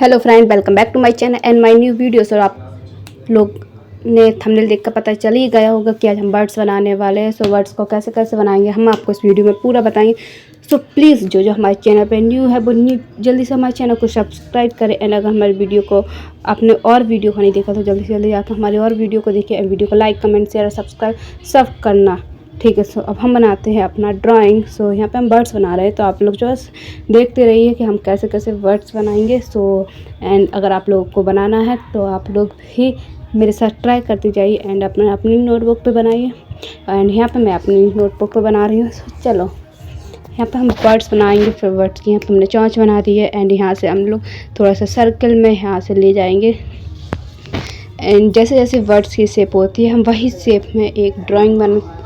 Hello friend, welcome back to my channel and my new videos. और आप लोग ने थंबनेल देखकर पता चल ही गया होगा कि आज हम बर्ड्स बनाने वाले हैं। सो बर्ड्स को कैसे कैसे बनाएंगे हम आपको इस वीडियो में पूरा बताएंगे। सो प्लीज़ जो हमारे चैनल पे न्यू है वो जल्दी से हमारे चैनल को सब्सक्राइब करें। एंड अगर हमारे वीडियो को आपने और वीडियो को नहीं देखा तो जल्दी से जल्दी आकर हमारे और वीडियो को देखिए। वीडियो को लाइक, कमेंट, शेयर और सब्सक्राइब सब करना, ठीक है। सो अब हम बनाते हैं अपना ड्राइंग। सो यहाँ पे हम बर्ड्स बना रहे हैं, तो आप लोग जो देखते रहिए कि हम कैसे कैसे बर्ड्स बनाएंगे। सो एंड अगर आप लोगों को बनाना है तो आप लोग भी मेरे साथ ट्राई करते जाइए एंड अपनी नोटबुक पे बनाइए। एंड यहाँ पे मैं अपनी नोटबुक पे बना रही हूँ। सो चलो यहाँ पे हम बर्ड्स बनाएंगे। फिर बर्ड्स की यहाँ पे हमने चोंच बना दी है एंड यहाँ से हम लोग थोड़ा सा सर्कल में यहाँ से ले जाएंगे। एंड जैसे जैसे वर्ड्स की शेप होती है हम वही शेप में एक ड्राइंग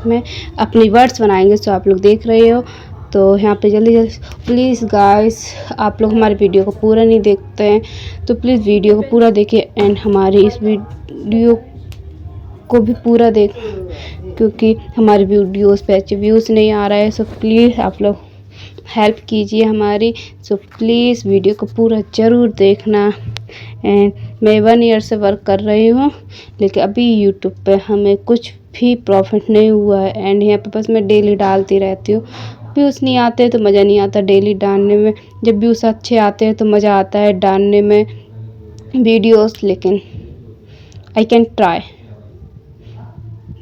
में अपनी वर्ड्स बनाएंगे। सो आप लोग देख रहे हो, तो यहाँ पे जल्दी जल्दी प्लीज़ गाइस, आप लोग हमारे वीडियो को पूरा नहीं देखते हैं तो प्लीज़ वीडियो को पूरा देखिए एंड हमारी इस वीडियो को भी पूरा देख, क्योंकि हमारी वीडियोस पे अच्छे व्यूज़ नहीं आ रहा है। सो प्लीज़ आप लोग हेल्प कीजिए हमारी। सो प्लीज़ वीडियो को पूरा ज़रूर देखना। एंड मैं 1 ईयर से वर्क कर रही हूँ, लेकिन अभी यूट्यूब पे हमें कुछ भी प्रॉफिट नहीं हुआ है। एंड यहाँ पे बस मैं डेली डालती रहती हूँ। व्यूज़ नहीं आते तो मज़ा नहीं आता डेली डालने में। जब व्यूज़ अच्छे आते हैं तो मज़ा आता है डालने में वीडियोस। लेकिन आई कैन ट्राई,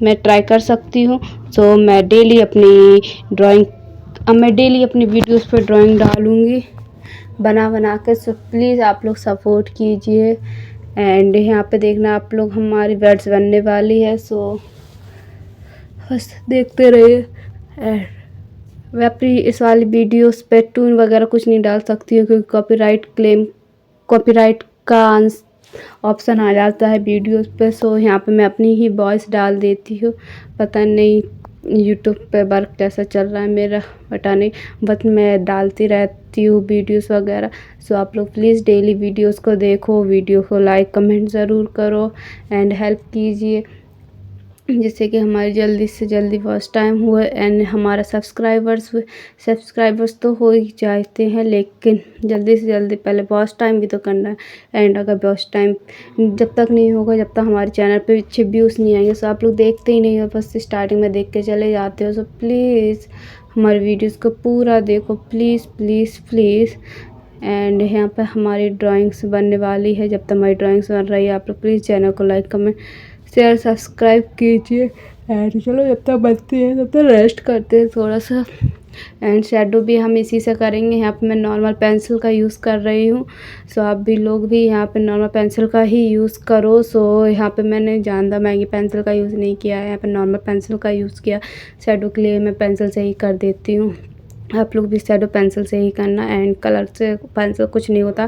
मैं ट्राई कर सकती हूँ। सो मैं डेली अपनी वीडियोस पे ड्राइंग डालूँगी बना के। सो प्लीज़ आप लोग सपोर्ट कीजिए। एंड यहाँ पे देखना आप लोग हमारी वर्ड्स बनने वाली है। सो बस देखते रहिए। एंड मैं अपनी इस वाली वीडियोस पे टून वगैरह कुछ नहीं डाल सकती हूँ, क्योंकि कॉपीराइट का ऑप्शन आ जाता है वीडियोस पे। सो यहाँ पे मैं अपनी ही वॉइस डाल देती हूँ। पता नहीं यूट्यूब पे वर्क कैसा चल रहा है मेरा, पता नहीं, बट मैं डालती रहती हूँ वीडियोस वगैरह। सो आप लोग प्लीज़ डेली वीडियोस को देखो, वीडियो को लाइक कमेंट ज़रूर करो एंड हेल्प कीजिए, जिससे कि हमारी जल्दी से जल्दी वॉच टाइम हुए एंड हमारा सब्सक्राइबर्स तो हो ही जाते हैं, लेकिन जल्दी से जल्दी पहले वॉच टाइम भी तो करना है। एंड अगर वॉच टाइम जब तक नहीं होगा, जब तक हमारे चैनल पे अच्छे व्यूज़ नहीं आएंगे, सो आप लोग देखते ही नहीं हो, बस स्टार्टिंग में देख के चले जाते हो। सो प्लीज़ हमारे वीडियोज़ को पूरा देखो, प्लीज़ प्लीज़ प्लीज़। एंड यहाँ पे हमारी ड्राइंग्स बनने वाली है। जब तक हमारी ड्राइंग्स बन रही है आप लोग प्लीज़ चैनल को लाइक कमेंट शेयर सब्सक्राइब कीजिए। एंड चलो जब तक बनती है तब तक रेस्ट करते हैं थोड़ा सा। एंड शेडो भी हम इसी से करेंगे। यहाँ पे मैं नॉर्मल पेंसिल का यूज़ कर रही हूँ। सो आप भी लोग भी यहाँ पे नॉर्मल पेंसिल का ही यूज़ करो। सो यहाँ पे मैंने ज़्यादा महंगी पेंसिल का यूज़ नहीं किया है, यहाँ पे नॉर्मल पेंसिल का यूज़ किया। शेडो के लिए मैं पेंसिल से ही कर देती हूँ, आप लोग भी शेडो पेंसिल से ही करना। एंड कलर से पेंसिल कुछ नहीं होता,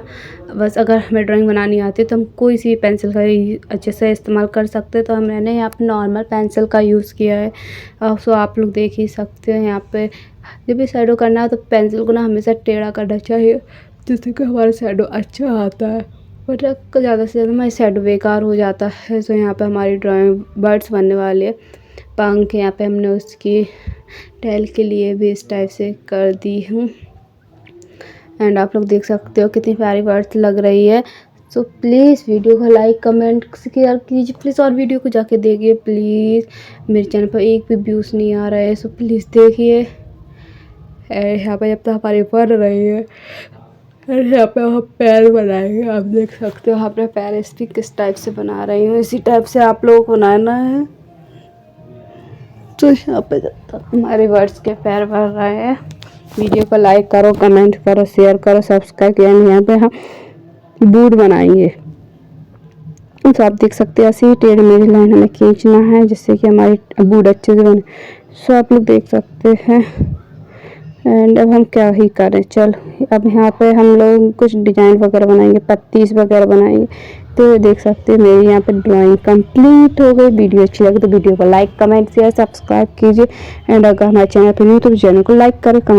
बस अगर हमें ड्राइंग बनानी आती है तो हम कोई सी पेंसिल का ही अच्छे से इस्तेमाल कर सकते हैं। तो मैंने यहाँ पे नॉर्मल पेंसिल का यूज़ किया है। सो आप लोग देख ही सकते हो। यहाँ पे जब भी शेडो करना है तो पेंसिल को ना हमेशा टेढ़ा करना चाहिए, जिससे कि हमारा शेडो अच्छा आता है। बट ज़्यादा से ज़्यादा हमारी शेडो बेकार हो जाता है। सो यहाँ पे हमारी ड्राइंग बर्ड्स बनने वाले है। पंख यहाँ पे हमने उसकी टेल के लिए भी इस टाइप से कर दी हूँ। एंड आप लोग देख सकते हो कितनी प्यारी बर्ड्स लग रही है। सो प्लीज़ वीडियो को लाइक कमेंट शेयर कीजिए प्लीज़, और वीडियो को जाके देखिए प्लीज़। मेरे चैनल पर एक भी व्यूज़ नहीं आ रहा है, सो प्लीज़ देखिए। यहाँ पे जब तक हमारी बन रही है, यहाँ पे हम पैर बनाएंगे। आप देख सकते हो अपने पैर इसकी किस टाइप से बना रही हूँ, इसी टाइप से आप लोगों को बनाना है। तो यहाँ पे जब तक हमारे वर्ड्स के पैर भर रहे हैं, वीडियो को लाइक करो, कमेंट करो, शेयर करो, सब्सक्राइब किया। यहाँ पे हम बूट बनाएंगे। तो आप देख सकते हैं ऐसे ही टेढ़ी मेढ़ी लाइन हमें खींचना है, जिससे कि हमारी बूट अच्छे से बने। सो आप लोग देख सकते हैं। एंड अब हम क्या ही करें, चल अब यहाँ पे हम लोग कुछ डिज़ाइन वगैरह बनाएंगे, पत्तीस वगैरह बनाएंगे। तो देख सकते हैं मेरी यहाँ पे ड्राइंग कंप्लीट हो गई। वीडियो अच्छी लगे तो वीडियो को लाइक कमेंट शेयर सब्सक्राइब कीजिए। एंड अगर हमारे चैनल पर नहीं तो चैनल को लाइक करें, कमेंट